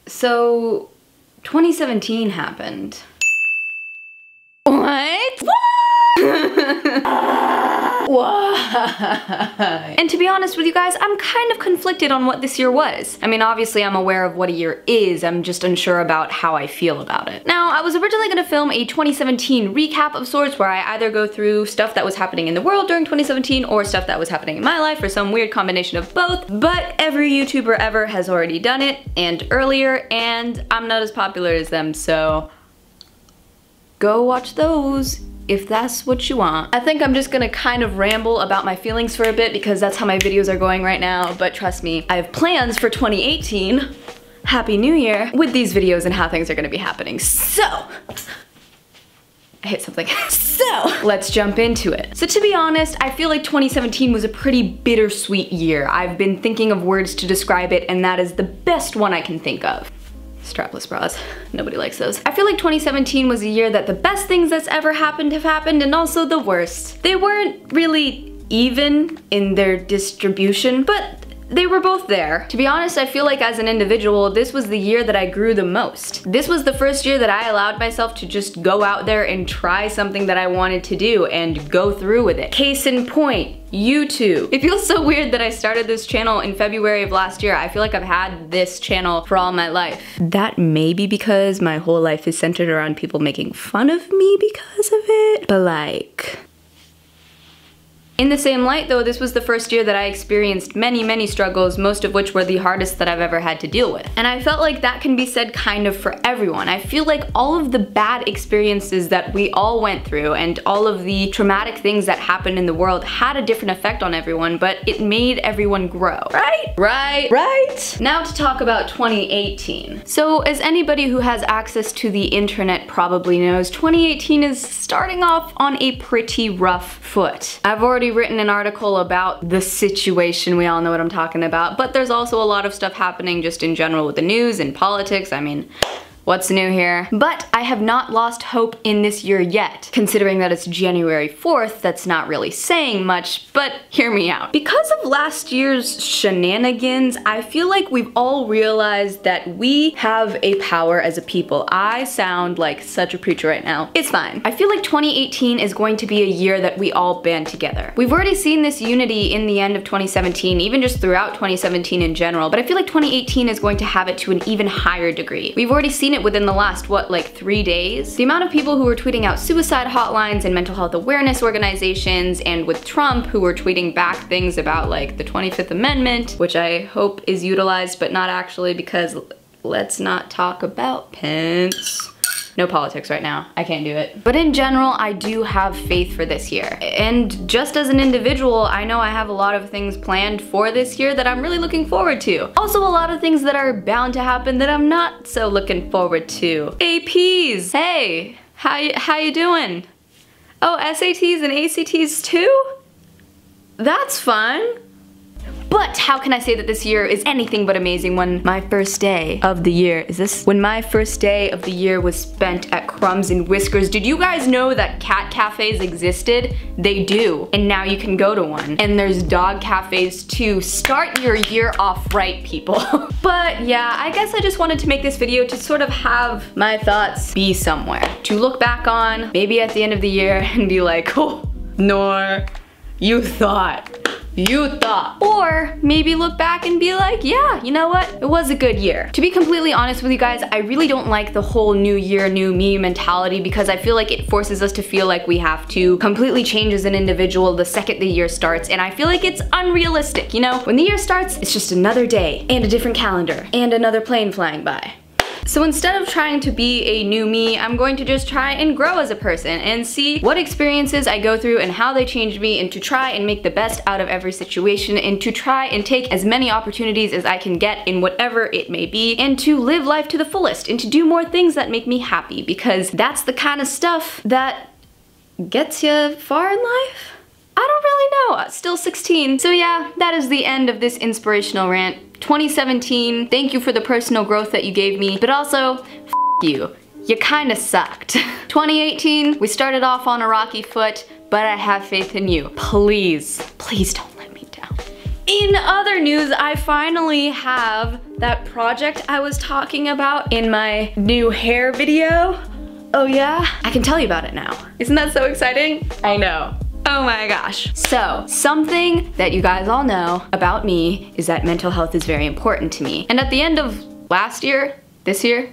So 2017 happened. What? Why? And to be honest with you guys, I'm kind of conflicted on what this year was. I mean, obviously I'm aware of what a year is, I'm just unsure about how I feel about it. Now, I was originally gonna film a 2017 recap of sorts where I either go through stuff that was happening in the world during 2017 or stuff that was happening in my life, or some weird combination of both, but every YouTuber ever has already done it, and earlier, and I'm not as popular as them, so go watch those if that's what you want. I think I'm just gonna kind of ramble about my feelings for a bit because that's how my videos are going right now, but trust me, I have plans for 2018, Happy New Year, with these videos and how things are gonna be happening. So, I hit something. So, let's jump into it. So to be honest, I feel like 2017 was a pretty bittersweet year. I've been thinking of words to describe it, and that is the best one I can think of. Strapless bras. Nobody likes those. I feel like 2017 was a year that the best things that's ever happened have happened, and also the worst. They weren't really even in their distribution, but they were both there. To be honest, I feel like as an individual, this was the year that I grew the most. This was the first year that I allowed myself to just go out there and try something that I wanted to do and go through with it. Case in point, YouTube. It feels so weird that I started this channel in February of last year. I feel like I've had this channel for all my life. That may be because my whole life is centered around people making fun of me because of it, but like, in the same light though, this was the first year that I experienced many struggles, most of which were the hardest that I've ever had to deal with. And I felt like that can be said kind of for everyone. I feel like all of the bad experiences that we all went through and all of the traumatic things that happened in the world had a different effect on everyone, but it made everyone grow. Right? Right? Now to talk about 2018. So as anybody who has access to the internet probably knows, 2018 is starting off on a pretty rough foot. I've already written an article about the situation, we all know what I'm talking about, but there's also a lot of stuff happening just in general with the news and politics. I mean, what's new here? But I have not lost hope in this year yet. Considering that it's January 4th, that's not really saying much, but hear me out. Because of last year's shenanigans, I feel like we've all realized that we have a power as a people. I sound like such a preacher right now. It's fine. I feel like 2018 is going to be a year that we all band together. We've already seen this unity in the end of 2017, even just throughout 2017 in general, but I feel like 2018 is going to have it to an even higher degree. We've already seen it within the last, what, like 3 days? The amount of people who were tweeting out suicide hotlines and mental health awareness organizations, and with Trump who were tweeting back things about like the 25th Amendment, which I hope is utilized but not actually, because let's not talk about Pence. No politics right now, I can't do it. But in general, I do have faith for this year. And just as an individual, I know I have a lot of things planned for this year that I'm really looking forward to. Also a lot of things that are bound to happen that I'm not so looking forward to. APs, hey, how you doing? Oh, SATs and ACTs too? That's fun. But how can I say that this year is anything but amazing when my first day of the year, when my first day of the year was spent at Crumbs and Whiskers. Did you guys know that cat cafes existed? They do, and now you can go to one. And there's dog cafes too. Start your year off right, people. But yeah, I guess I just wanted to make this video to sort of have my thoughts be somewhere. To look back on, maybe at the end of the year, and be like, oh, Noor, you thought. Or maybe look back and be like, yeah, you know what? It was a good year. To be completely honest with you guys, I really don't like the whole new year, new me mentality, because I feel like it forces us to feel like we have to completely change as an individual the second the year starts, and I feel like it's unrealistic, you know? When the year starts, it's just another day, and a different calendar, and another plane flying by. So instead of trying to be a new me, I'm going to just try and grow as a person and see what experiences I go through and how they changed me, and to try and make the best out of every situation, and to try and take as many opportunities as I can get in whatever it may be, and to live life to the fullest and to do more things that make me happy, because that's the kind of stuff that gets you far in life? I don't really know, still 16. So yeah, that is the end of this inspirational rant. 2017, thank you for the personal growth that you gave me, but also, f you. You kinda sucked. 2018, we started off on a rocky foot, but I have faith in you. Please, please don't let me down. In other news, I finally have that project I was talking about in my new hair video. Oh yeah? I can tell you about it now. Isn't that so exciting? I know. Oh my gosh. So, something that you guys all know about me is that mental health is very important to me. And at the end of last year, this year?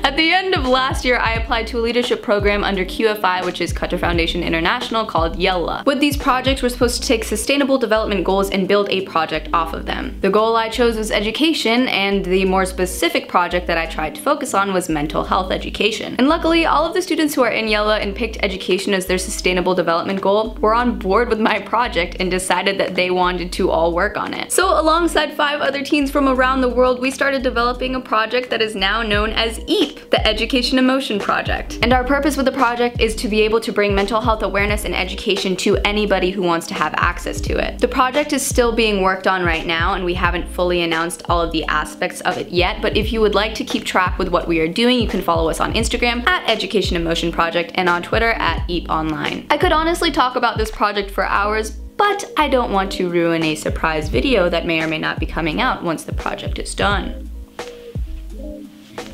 At the end of last year, I applied to a leadership program under QFI, which is Qatar Foundation International, called Yalla. With these projects, we're supposed to take sustainable development goals and build a project off of them. The goal I chose was education, and the more specific project that I tried to focus on was mental health education. And luckily, all of the students who are in Yalla and picked education as their sustainable development goal were on board with my project and decided that they wanted to all work on it. So alongside 5 other teens from around the world, we started developing a project that is now known as EAP, the Education Emotion Project. And our purpose with the project is to be able to bring mental health awareness and education to anybody who wants to have access to it. The project is still being worked on right now, and we haven't fully announced all of the aspects of it yet, but if you would like to keep track with what we are doing, you can follow us on Instagram at Education Emotion Project and on Twitter at EAP Online. I could honestly talk about this project for hours, but I don't want to ruin a surprise video that may or may not be coming out once the project is done.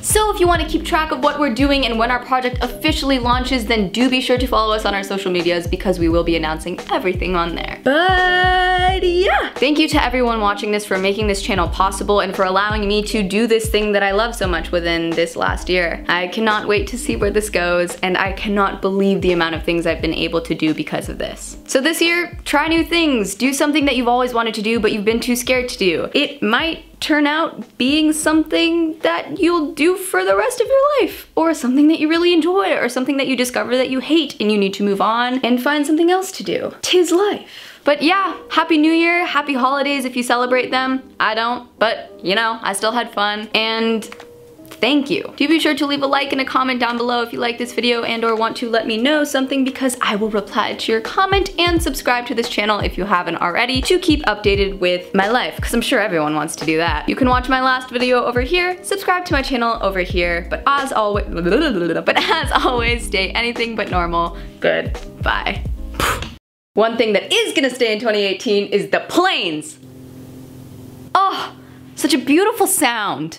So if you want to keep track of what we're doing and when our project officially launches, then do be sure to follow us on our social medias because we will be announcing everything on there. But yeah! Thank you to everyone watching this for making this channel possible and for allowing me to do this thing that I love so much within this last year. I cannot wait to see where this goes, and I cannot believe the amount of things I've been able to do because of this. So this year, try new things. Do something that you've always wanted to do but you've been too scared to do. It might turn out being something that you'll do for the rest of your life, or something that you really enjoy, or something that you discover that you hate and you need to move on and find something else to do. 'Tis life. But yeah, Happy New Year, happy holidays if you celebrate them. I don't, but you know, I still had fun, and thank you. Do be sure to leave a like and a comment down below if you like this video and or want to let me know something, because I will reply to your comment, and subscribe to this channel if you haven't already to keep updated with my life, because I'm sure everyone wants to do that. You can watch my last video over here, subscribe to my channel over here, but as always, stay anything but normal. Goodbye. One thing that is gonna stay in 2018 is the planes. Oh, such a beautiful sound.